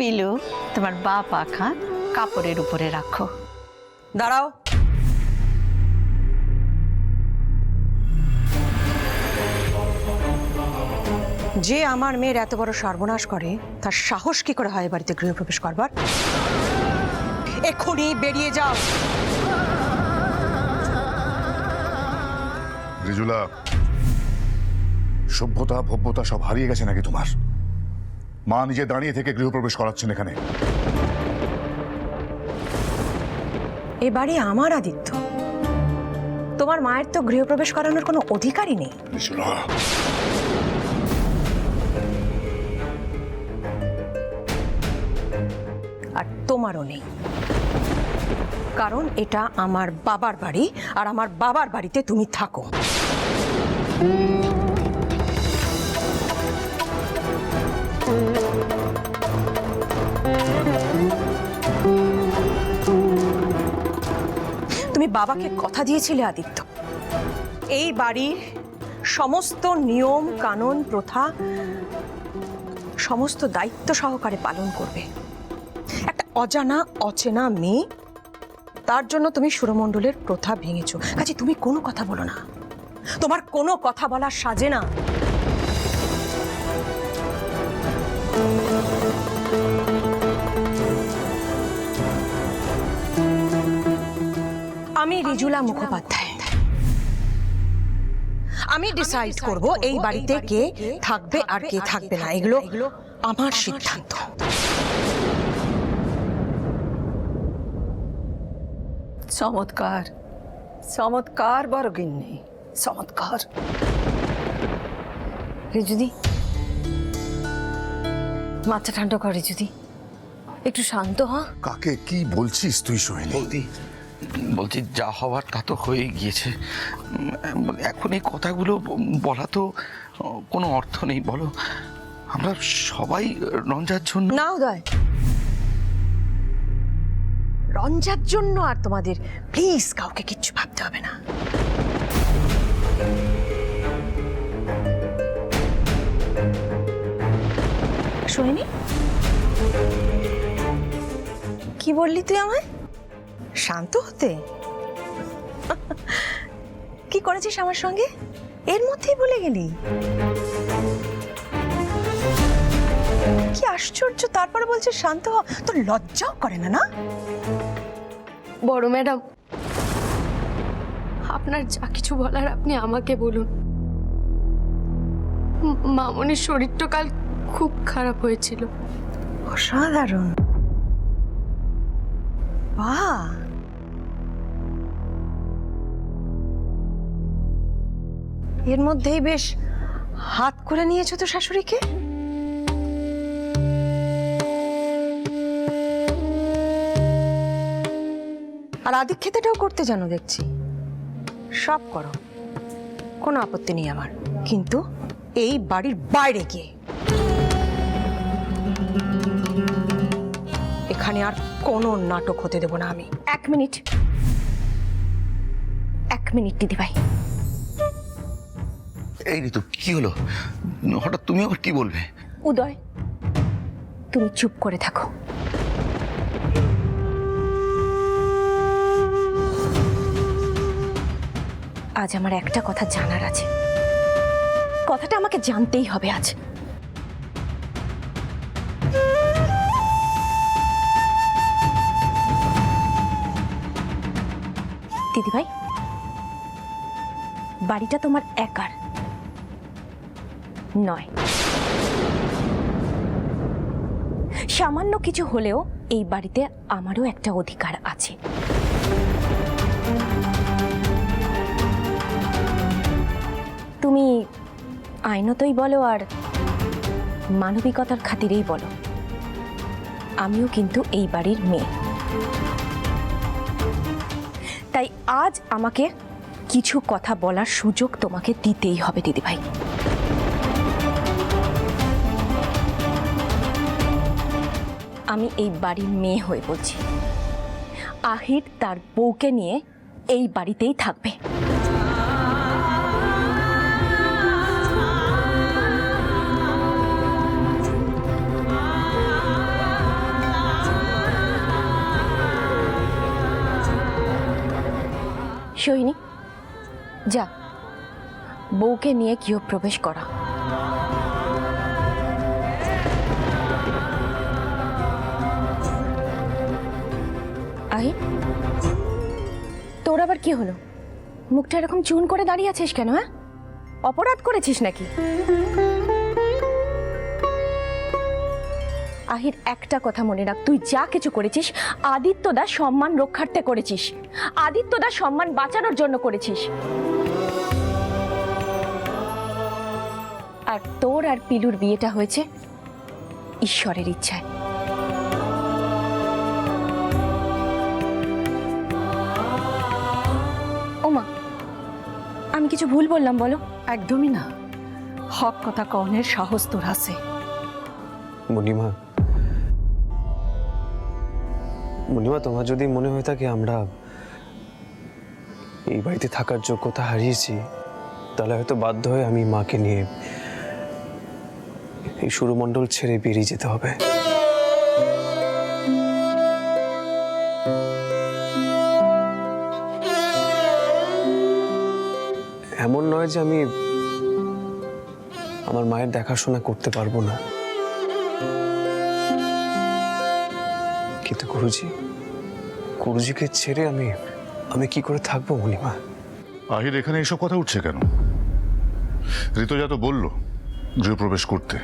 পিলু, তোমার বা পাখা কাপড়ের উপরে রাখো। দাঁড়াও। যে আমার মেয়ের এত বড় সর্বনাশ করে তার সাহস কি করে হয় বাড়িতে গৃহপ্রবেশ করবার? এক্ষুনি বেরিয়ে যাও। রিজুলা, সভ্যতা ভব্যতা সব হারিয়ে গেছে নাকি তোমার? মা নিজে দাঁড়িয়ে থেকে গৃহপ্রবেশ করাচ্ছেন এখানে। এ বাড়ি আমার আদিত্য, তোমার মায়ের তো গৃহপ্রবেশ করানোর কোনো অধিকারই নেই। রিজুলা, আর তোমারও নেই, কারণ এটা আমার বাবার বাড়ি আর আমার বাবার বাড়িতে তুমি থাকো। তুমি বাবাকে কথা দিয়েছিলে আদিত্য, এই বাড়ির সমস্ত নিয়ম কানুন প্রথা সমস্ত দায়িত্ব সহকারে পালন করবে। একটা অজানা অচেনা মেয়ে, তার জন্য তুমি সুরমণ্ডলের প্রথা ভেঙেছো। কাজে তুমি কোনো কথা বলো না, তোমার কোনো কথা বলা সাজে না। আমি রিজুলা মুখোপাধ্যায়, আমি ডিসাইড করব এই বাড়িতে কে থাকবে আর কে থাকবে না। এগুলো আমার সিদ্ধান্ত। চমৎকার চমৎকার বড় গিন্নি, চমৎকার। রিজুদি, মাথা ঠান্ডা কর রিজুদি, একটু শান্ত হ। কাকে কি বলছিস তুই সোহিনী? বলছি যা হওয়ার তা তো হয়ে গিয়েছে। এখন এই কথাগুলো বলা তো কোনো অর্থ নেই। বলো, আমরা সবাই রঞ্জার জন্য। না উদয়, রঞ্জার জন্য আর তোমাদের প্লিজ কাউকে কিচ্ছু ভাবতে হবে না। সোহিনী, কি বললি তুই আমায়? শান্ত হতে? কি করেছিস আমার সঙ্গে? এর মধ্যেই বলে গেলি? কি আশ্চর্য, তারপরে বলছিস শান্ত হ। তোর লজ্জাও করে না? না বড় ম্যাডাম, আপনার যা কিছু বলার আপনি আমাকে বলুন। মামনির শরীরটা কাল খুব খারাপ হয়েছিল। অসাধারণ, বাহ। এর মধ্যেই বেশ হাত করে নিয়েছো তো শাশুড়িকে। আর আদিক্ষেতাটাও করতে জানো দেখছি। সব করো, কোনো আপত্তি নেই আমার, কিন্তু এই বাড়ির বাইরে গিয়ে। এখানে আর কোনো নাটক হতে দেব না আমি। এক মিনিট দিদি ভাই। এই ঋতু, কি হলো হঠাৎ? তুমি আবার কি বলবে? উদয়, তুমি চুপ করে থাকো। আজ আমার একটা কথা জানার আছে, কথাটা আমাকে জানতেই হবে আজ। দিদিভাই, বাড়িটা তোমার একার নয়। সামান্য কিছু হলেও এই বাড়িতে আমারও একটা অধিকার আছে। তুমি আইনতই বলো আর মানবিকতার খাতিরেই বলো, আমিও কিন্তু এই বাড়ির মেয়ে। তাই আজ আমাকে কিছু কথা বলার সুযোগ তোমাকে দিতেই হবে দিদিভাই। আমি এই বাড়ির মেয়ে হয়ে বলছি, আহির তার বউকে নিয়ে এই বাড়িতেই থাকবে। সোহিনী, যা বউকে নিয়ে গৃহপ্রবেশ করা। আহির, তোর আবার কি হলো? মুখটা এরকম চুন করে দাঁড়িয়ে আছিস কেন? হ্যাঁ, অপরাধ করেছিস নাকি? আহির, একটা কথা মনে রাখ, তুই যা কিছু করেছিস আদিত্যদার সম্মান রক্ষার্থে করেছিস, আদিত্যদার সম্মান বাঁচানোর জন্য করেছিস। আর তোর আর পিলুর বিয়েটা হয়েছে ঈশ্বরের ইচ্ছায়। ওমা, আমি কিছু ভুল বললাম বলো? একদমই না, হক কথা কনের সাহস তোর আছে। মণিমা, মণিমা, তোমার যদি মনে হয়ে থাকে আমরা এই বাড়িতে থাকার যোগ্যতা হারিয়েছি, তাহলে হয়তো বাধ্য হয়ে আমি মাকে নিয়ে এই সুরমণ্ডল ছেড়ে বেরিয়ে যেতে হবে। এমন নয় যে আমি আমার মায়ের দেখাশোনা করতে পারবো না, কিন্তু গুরুজিকে ছেড়ে আমি কি করে থাকবো মণিমা? আহির, এখানে এইসব কথা উঠছে কেন? ঋতুজা তো বলল গৃহপ্রবেশ করতে।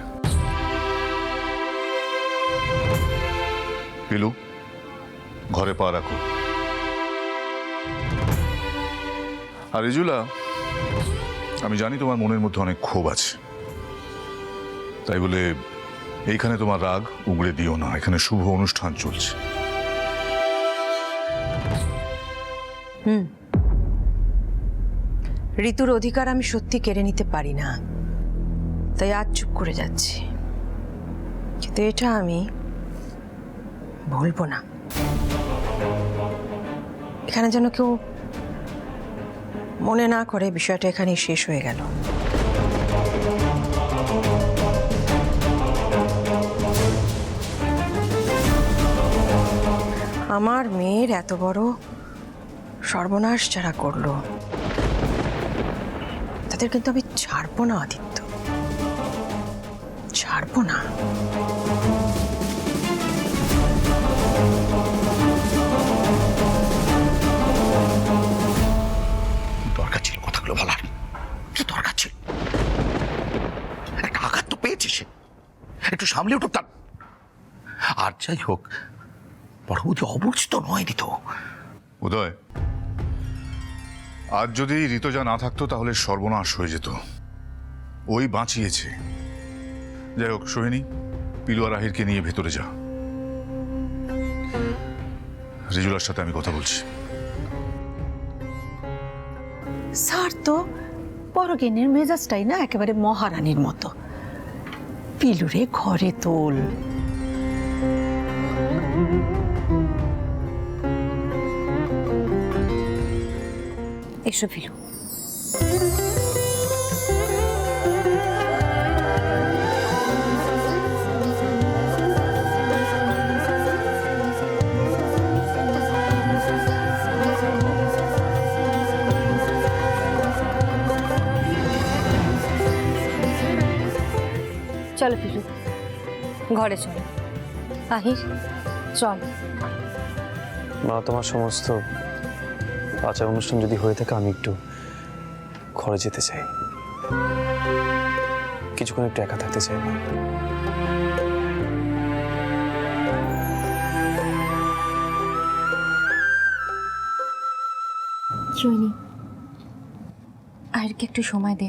পিলু, ঘরে পা রাখো। আর রিজুলা, আমি জানি তোমার মনের মধ্যে অনেক ক্ষোভ আছে, তাই বলে এইখানে তোমার রাগ উগড়ে দিও না। এখানে শুভ অনুষ্ঠান চলছে। ঋতুর অধিকার আমি সত্যি কেড়ে নিতে পারি না, তাই আজ চুপ করে যাচ্ছি, কিন্তু এটা আমি ভুলবো না। এখানে যেন কেউ মনে না করে বিষয়টা এখানেই শেষ হয়ে গেল। আমার মেয়ের এত বড় সর্বনাশ যারা করলো, তাদের কিন্তু আমি ছাড়বো না আদিত্য, ছাড়বো না। দরকার ছিল কথাগুলো বলার? কি দরকার ছিল? একটা আঘাত তো পেয়েছে সে, একটু সামলে উঠুক তার। আর যাই হোক, পরবর্তী অবুঝ তো নয়নি তো। উদয়, আজ যদি ঋতুজা না থাকতো তাহলে সর্বনাশ হয়ে যেত। ওই বাঁচিয়েছে। যাই হোক সোহিনী, পিলু আর আহিরকে নিয়ে ভেতরে যা। রিজুলার সাথে আমি কথা বলছি। স্যার তো পরগিনের মেজাজটাই না একেবারে মহারানীর মতো। পিলুরে ঘরে তোল। এসো পিলু। চলো পিলু, ঘরে চলো। আহির, চল। মা, তোমার সমস্ত আচার অনুষ্ঠান যদি হয়ে থাকে, আমি একটু ঘরে যেতে চাই, কিছুক্ষণ একটু একা থাকতে চাই মা। কি হয়নি? আহিরকে একটু সময় দে।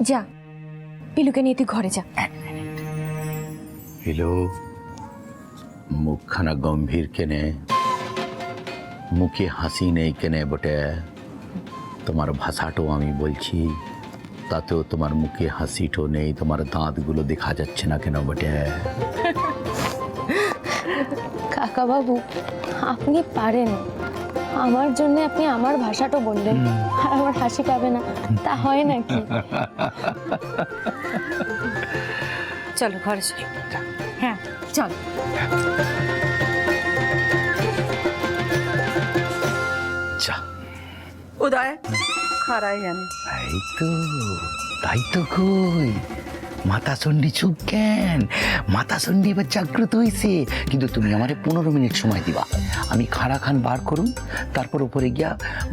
যা, পিলুকে নিয়ে তুই ঘরে যা। হ্যালো, মুখখানা গম্ভীর কেনে, মুখে হাসি নেই কেনে বটে? তোমার ভাষাটাও আমি বলছি, তাতেও তোমার মুখে হাসিটো নেই, তোমার দাঁতগুলো দেখা যাচ্ছে না কেন বটে? কাকা বাবু, আপনি পারেন, আমার জন্য আপনি আমার ভাষাটা বললেন আর আমার হাসি পাবে না, তা হয় নাকি? চলো ঘরে চলো। হ্যাঁ চল। যা উদয় খারাই জানি এই তো তাই তো কই মাতা চণ্ডী চুপ কেন? মাতা চণ্ডী এবার জাগ্রত হয়েছে, কিন্তু তুমি আমারে 15 মিনিট সময় দিবা। আমি খাড়া খান বার করুন, তারপর উপরে গিয়া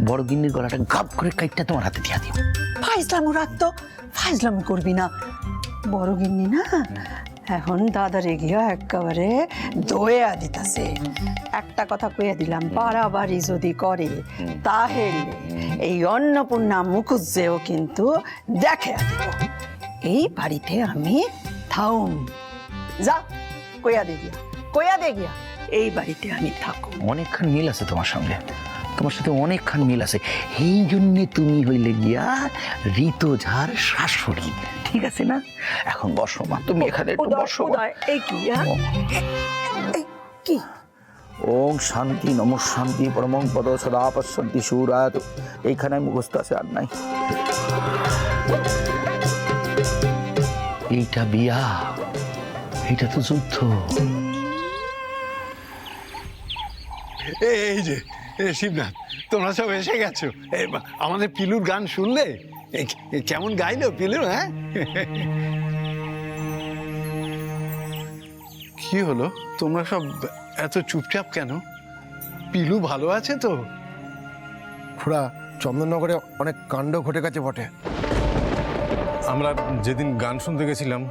বড় গিন্নির গলাটা গাপ করে কাইটটা তোমার হাতে দিয়া দিব। ফাইজলাম রাখ তো, ফাইজলাম করবি না। বড় গিন্নি না এখন দাদার এগিয়া একেবারে দয়া দিতাছে। একটা কথা কইয়া দিলাম, বাড়াবাড়ি যদি করে তাহলে এই অন্নপূর্ণা মুখুজ্জেও কিন্তু দেখে দিব। এই বাড়িতে আমি থাউম, যা কইয়া দে গিয়া, কইয়া দে গিয়া এই বাড়িতে আমি থাকো। অনেকখান মিল আছে তোমার সঙ্গে, তোমার সাথে অনেকখান মিল আছে। এই জন্যে তুমি হইলে গিয়া ঋতুঝার শাশুড়ি, ঠিক আছে না? এখন বসো মা, তুমি এখানে একটু বসো। এই কি এই কি? ওম শান্তি নম শান্তি পরমং পদ সদা পশ্যন্তি সুরাত। এইখানে মুখস্থ আছে, আর নাই। এইটা বিয়া, এইটা তো যুদ্ধ। এই যে শিবনাথ, তোমরা সব এসে গেছো। আমাদের পিলুর গান শুনলে? কেমন গাইলো পিলু? হ্যাঁ, কি হলো তোমরা সব এত চুপচাপ কেন? পিলু ভালো আছে তো? খুড়া, চন্দননগরে অনেক কাণ্ড ঘটে গেছে বটে। আমরা যেদিন গান শুনতে গেছিলাম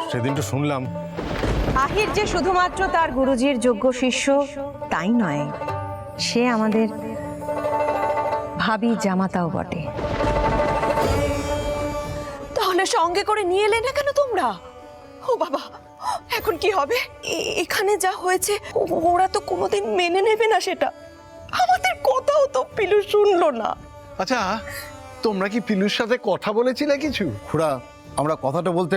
সেদিন তো শুনলাম আহির যে শুধুমাত্র তার গুরুজির যোগ্য শিষ্য তাই নয়, সে আমাদের ভাবি জামাতাও বটে। তাহলে সঙ্গে করে নিয়ে এলে না কেন তোমরা? ও বাবা, এখন কি হবে? এখানে যা হয়েছে ওরা তো কোনোদিন মেনে নেবে না সেটা। আমাদের কথাও তো পিলু শুনলো না। আচ্ছা, তোমরা কি পিলুর সাথে কথা বলেছিলে কিছু? খুড়া, আমরা কথাটা বলতে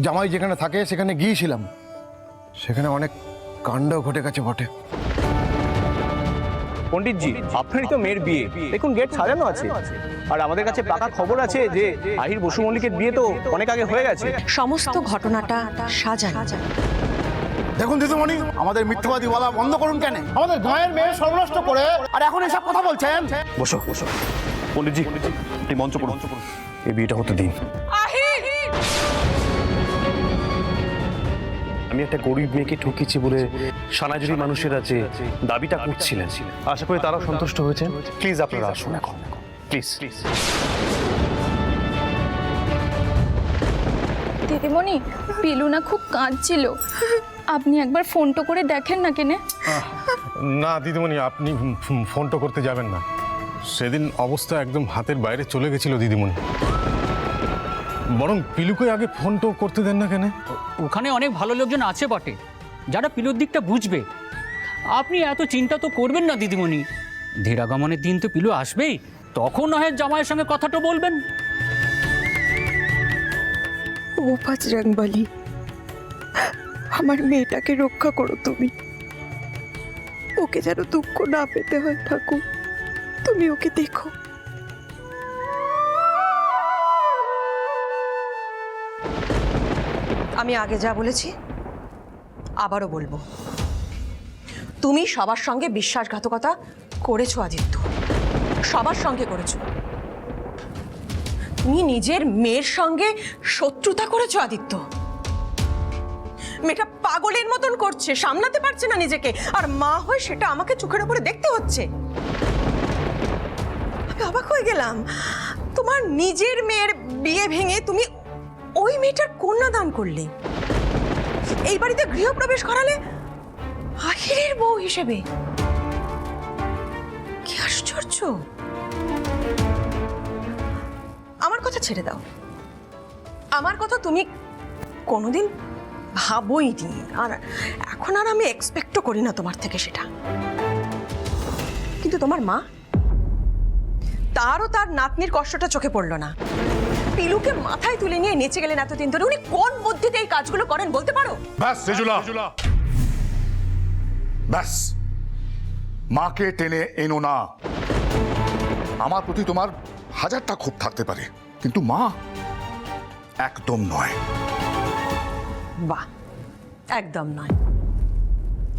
জামাই যেখানে থাকে সেখানে গিয়েছিলাম। সেখানে অনেক কাণ্ড ঘটে গেছে বটে। পণ্ডিতজি, আপনারই তো মেয়ের বিয়ে, দেখুন গেট সাজানো আছে। আর আমাদের কাছে পাকা খবর আছে যে আহির বসু মল্লিকের বিয়ে তো অনেক আগে হয়ে গেছে। সমস্ত ঘটনাটা সাজানো। দেখুন দিদিমণি, আমাদের মিথ্যাবাদী বলা বন্ধ করুন। কেন আমাদের গায়ের মেয়ে সর্বনষ্ট করে আর এখন এসব কথা বলছেন? বসো বসো। পণ্ডিতজি, আপনি মঞ্চ পড়ুন, এই বিয়েটা হতে দিন। আমি একটা গরিব মেয়েকে ঠকিয়েছি বলে সানাজুরি মানুষের আছে দাবিটা করছিলেন। আশা করি তারাও সন্তুষ্ট হয়েছেন। প্লিজ আপনারা আসুন এখন, প্লিজ। দিদিমণি, পিলু না খুব কাঁদছিল, আপনি একবার ফোনটা করে দেখেন না কেনে? না দিদিমণি, আপনি ফোনটা করতে যাবেন না। সেদিন অবস্থা একদম হাতের বাইরে চলে গেছিল দিদিমণি। বরং পিলুকে আগে ফোনটা করতে দেন না কেন? ওখানে অনেক ভালো লোকজন আছে বটে যারা পিলুর দিকটা বুঝবে। আপনি এত চিন্তা তো করবেন না দিদিমণি, ধীরাগমনের দিন তো পিলু আসবেই, তখন না হয় জামাইয়ের সঙ্গে কথাটা বলবেন। ও বজরংবলী, আমার মেয়েটাকে রক্ষা করো তুমি। ওকে যেন দুঃখ না পেতে হয় ঠাকুর, তুমি ওকে দেখো। আমি আগে যা বলেছি আবারও বলবো, তুমি সবার সঙ্গে বিশ্বাসঘাতকতা করেছো আদিত্য, সবার সঙ্গে করেছো। তুমি নিজের মেয়ের সঙ্গে শত্রুতা করেছো আদিত্য। মেয়েটা পাগলের মতন করছে, সামলাতে পারছে না নিজেকে, আর মা হয়ে সেটা আমাকে চোখের উপরে দেখতে হচ্ছে। আমি অবাক হয়ে গেলাম, তোমার নিজের মেয়ের বিয়ে ভেঙে তুমি ওই মেয়েটার কন্যাদান করলে, এই বাড়িতে গৃহপ্রবেশ করালে আহিরের বউ হিসেবে। কি আশ্চর্য! আমার কথা ছেড়ে দাও, আমার কথা তুমি কোনোদিন ভাবোই নি, আর এখন আর আমি এক্সপেক্টও করি না তোমার থেকে সেটা। কিন্তু তোমার মা, তারও তার নাতনির কষ্টটা চোখে পড়লো না। পিলুকে মাথায় তুলে নিয়ে নেচে গেলেন এতদিন ধরে। উনি কোন বুদ্ধিতে এই কাজগুলো করেন বলতে পারো? ব্যাস রেজুলা, ব্যাস, মাকে টেনে এনো না। আমার প্রতি তোমার হাজারটা ক্ষোভ থাকতে পারে, কিন্তু মা একদম নয়। বাহ, একদম নয়।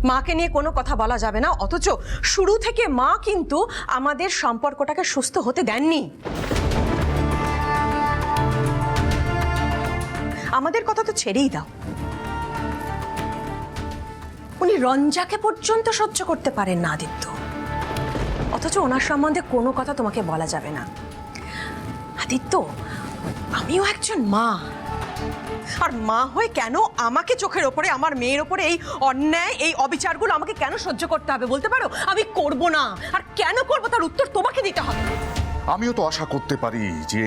মাকে নিয়ে কোনো কথা বলা যাবে না, অথচ শুরু থেকে মা কিন্তু আমাদের সম্পর্কটাকে সুস্থ হতে দেননি। আমাদের কথা তো ছেড়েই দাও, উনি রঞ্জাকে পর্যন্ত সহ্য করতে পারেন না আদিত্য, অথচ ওনার সম্বন্ধে কোনো কথা তোমাকে বলা যাবে না। আদিত্য, আমিও একজন মা, আর মা হয়ে কেন আমাকে চোখের ওপরে আমার মেয়ের ওপরে এই অন্যায়, এই অবিচারগুলো আমাকে কেন সহ্য করতে হবে বলতে পারো? আমি করব না, আর কেন করব তার উত্তর তোমাকে দিতে হবে। আমিও তো আশা করতে পারি যে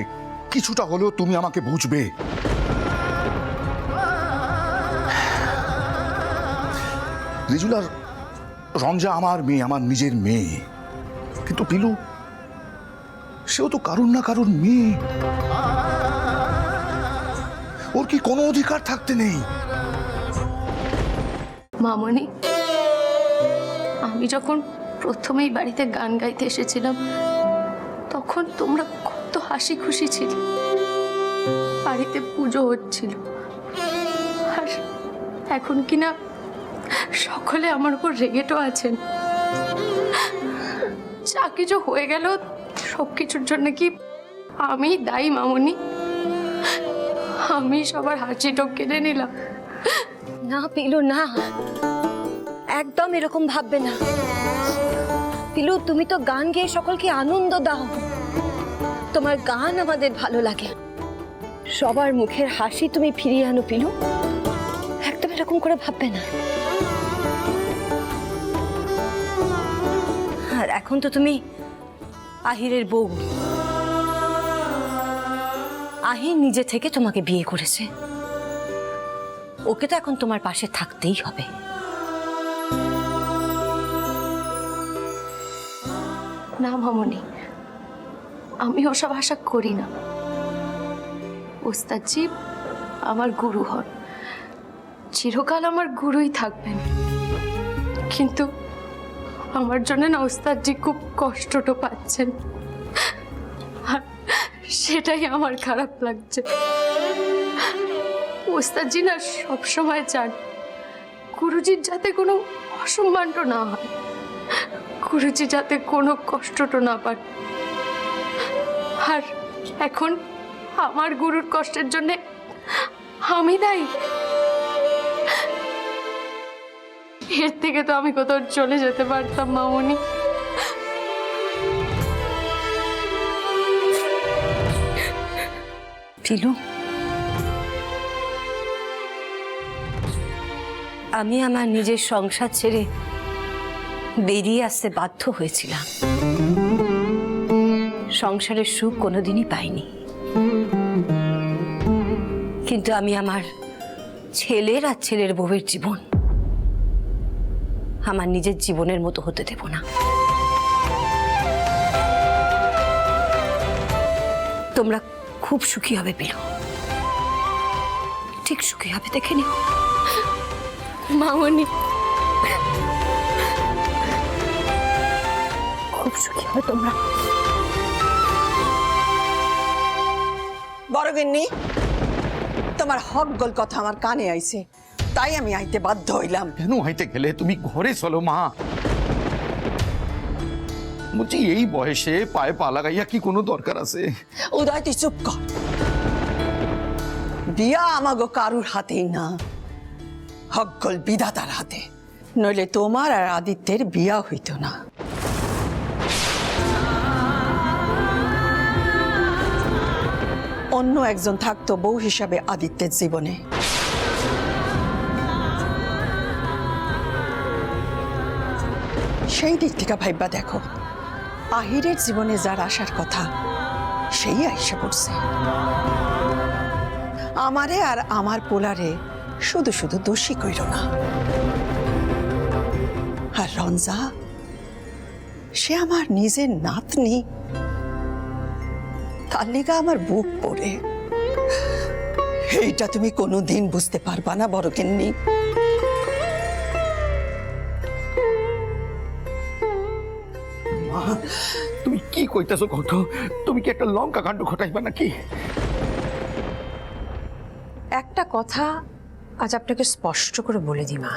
কিছুটা হলেও তুমি আমাকে বুঝবে। রিজুলার রঞ্জা আমার মেয়ে, আমার নিজের মেয়ে, কিন্তু পিলু সেও তো কারুর না কারুর মেয়ে। ওর কি কোনো অধিকার থাকতে নেই? মামনি, আমি যখন প্রথমেই বাড়িতে গান গাইতে এসেছিলাম তখন তোমরা কত হাসি খুশি ছিলে, বাড়িতে পুজো হচ্ছিল, আর এখন কিনা সকলে আমার উপর রেগেটও আছেন। যা কিছু হয়ে গেল সব কিছুর জন্য কি আমি দায়ী মামনি? আমি সবার হাসিটা কেড়ে নিলাম? না পিলু, না, একদম এরকম ভাববে না। পিলু, তুমি তো গান গেয়ে সকলকে আনন্দ দাও, তোমার গান আমাদের ভালো লাগে, সবার মুখের হাসি তুমি ফিরিয়ে আনো পিলু, একদম এরকম করে ভাববে না। আর এখন তো তুমি আহিরের বউ, আহির নিজে থেকে তোমাকে বিয়ে করেছে, ওকে তো এখন তোমার পাশে থাকতেই হবে। না মামনি, আমি ওসব আশা করি না। ওস্তাদজি আমার গুরু হন, চিরকাল আমার গুরুই থাকবেন, কিন্তু আমার জন্য না ওস্তাদজি খুব কষ্টটা পাচ্ছেন, আর সেটাই আমার খারাপ লাগছে। ওস্তাদজি না সবসময় চান গুরুজির যাতে কোনো অসম্মানটা না হয়, গুরুজি যাতে কোনো কষ্টটা না পান। আর এখন আমার গুরুর কষ্টের জন্য আমি দায়ী? এর থেকে তো আমি কোথাও চলে যেতে পারতাম মামনি। পিলু, আমি আমার নিজের সংসার ছেড়ে বেরিয়ে আসতে বাধ্য হয়েছিলাম, সংসারের সুখ কোনোদিনই পাইনি, কিন্তু আমি আমার ছেলের আর ছেলের বউয়ের জীবন আমার নিজের জীবনের মতো হতে দেব না। তোমরা খুব সুখী হবে পিলু, ঠিক সুখী হবে, দেখে নিও মামনি। খুব সুখী হবে তোমরা। বড় গিন্নি, তোমার হক গোল কথা আমার কানে আইছে, তাই আমি আইতে বাধ্য হইলাম। কেন হাইতে গেলে? তুমি ঘরে চলো মা। বলছি এই বয়সে পায়ে পা লাগাইয়া কি কোনো দরকার আছে? উদয়, তুই চুপ কর। বিয়া আমাগো কারুর হাতেই না, হকগোল বিধাতার হাতে, নইলে তোমার আর আদিত্যের বিয়া হইত না। অন্য একজন থাকতো বউ হিসাবে আদিত্যের জীবনে। সেই দিক থেকে ভাইবা দেখো, আহিরের জীবনে যার আসার কথা সেই আইসা পড়ছে। আমারে আর আমার পোলারে শুধু শুধু দোষী কইর না। আর রঞ্জা, সে আমার নিজের নাতনি, তার লিগা আমার বুক পড়ে। এইটা তুমি কোনোদিন বুঝতে পারবা না বড় গিন্নি। মা, তুমি কি কইতাছো কত? তুমি কি একটা লঙ্কা কাণ্ড ঘটাইবা নাকি? একটা কথা আজ আপনাকে স্পষ্ট করে বলে দিই মা,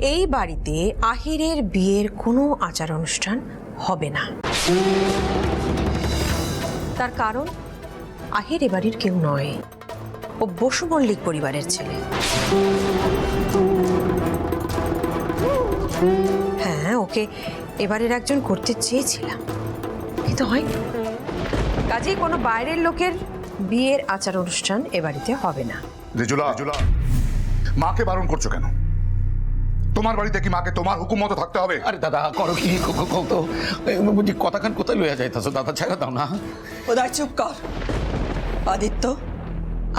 এই বাড়িতে আহিরের বিয়ের কোনো আচার অনুষ্ঠান হবে না। তার কারণ আহির এ বাড়ির কেউ নয়, ও বসু মল্লিক পরিবারের ছেলে। হ্যাঁ, ওকে এবারের একজন করতে চেয়েছিলাম, কিন্তু হয়নি। কাজেই কোনো বাইরের লোকের বিয়ের আচার অনুষ্ঠান এ বাড়িতে হবে না। রেজুলা, মাকে বারণ করছো কেন? তোমার বাড়িতে কি মাকে তোমার হুকুম মতো থাকতে হবে? আরে দাদা করো কি তো বুঝি কথাখান কোথায় লইয়া যাইতাছো দাদা, ছেড়ে দাও না। ওদায় চুপ কর। আদিত্য,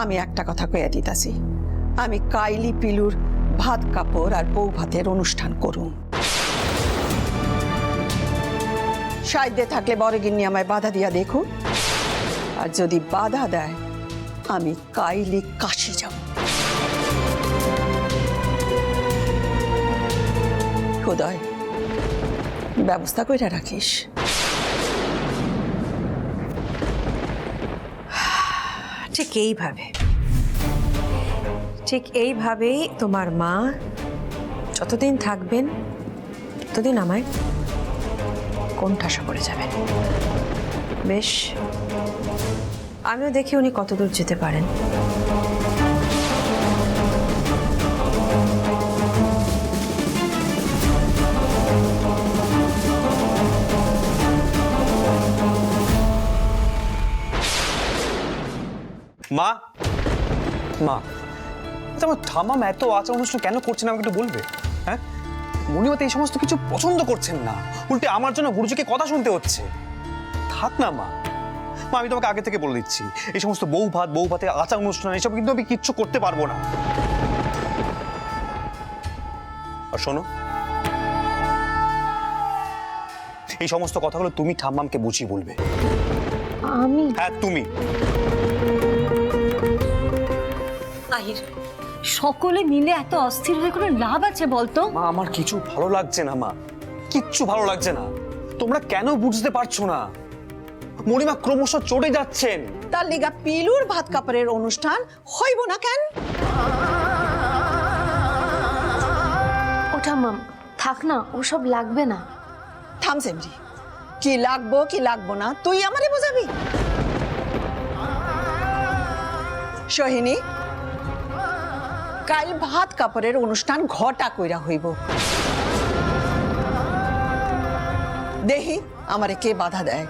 আমি একটা কথা কইয়া দিতাছি, আমি কাইলি পিলুর ভাত কাপড় আর বউ ভাতের অনুষ্ঠান করুম। সাইডে থাকলে বড় গিন্নি আমায় বাধা দিয়া দেখুন, আর যদি বাধা দেয় আমি কাইলি কাশি যাব। খোদায় ব্যবস্থা কইরা রাখিস। ঠিক এইভাবেই তোমার মা যতদিন থাকবেন ততদিন আমায় কোণঠাসা করে যাবেন। বেশ, আমিও দেখি উনি কতদূর যেতে পারেন। মা, মা, আচ্ছা আমার ঠাম্মাম এত আচার অনুষ্ঠান কেন করছেন আমাকে একটু বলবে? হ্যাঁ, মনিমা এই সমস্ত কিছু পছন্দ করছেন না, উল্টে আমার জন্য গুরুজিকে কথা শুনতে হচ্ছে। থাক না মা, মা আমি তোমাকে আগে থেকে বলে দিচ্ছি, এই সমস্ত বউ ভাতে আচার অনুষ্ঠান এসব কিন্তু আমি কিচ্ছু করতে পারবো না। আর শোনো, এই সমস্ত কথাগুলো তুমি ঠাম্মামকে বুঝিয়ে বলবে। আমি? হ্যাঁ তুমি। আহির, সকলে মিলে এত অস্থির হয়ে কোনো লাভ আছে বলতো? মা আমার কিছু ভালো লাগছে না, মা কিচ্ছু ভালো লাগছে না। তোমরা কেন বুঝতে পারছো না? মনিমা ক্রমশ চড়ে যাচ্ছেন। তার লিগা পিলুর ভাত কাপড়ের অনুষ্ঠান হইব না কেন? ওটা মাম, থাক না, ওসব লাগবে না। থাম সেমরি, কি লাগবো না তুই আমারে বোঝাবি? সোহিনী, কাল ভাত কাপড়ের অনুষ্ঠান ঘটা কইরা হইব। দেহি আমারে কে বাধা দেয়।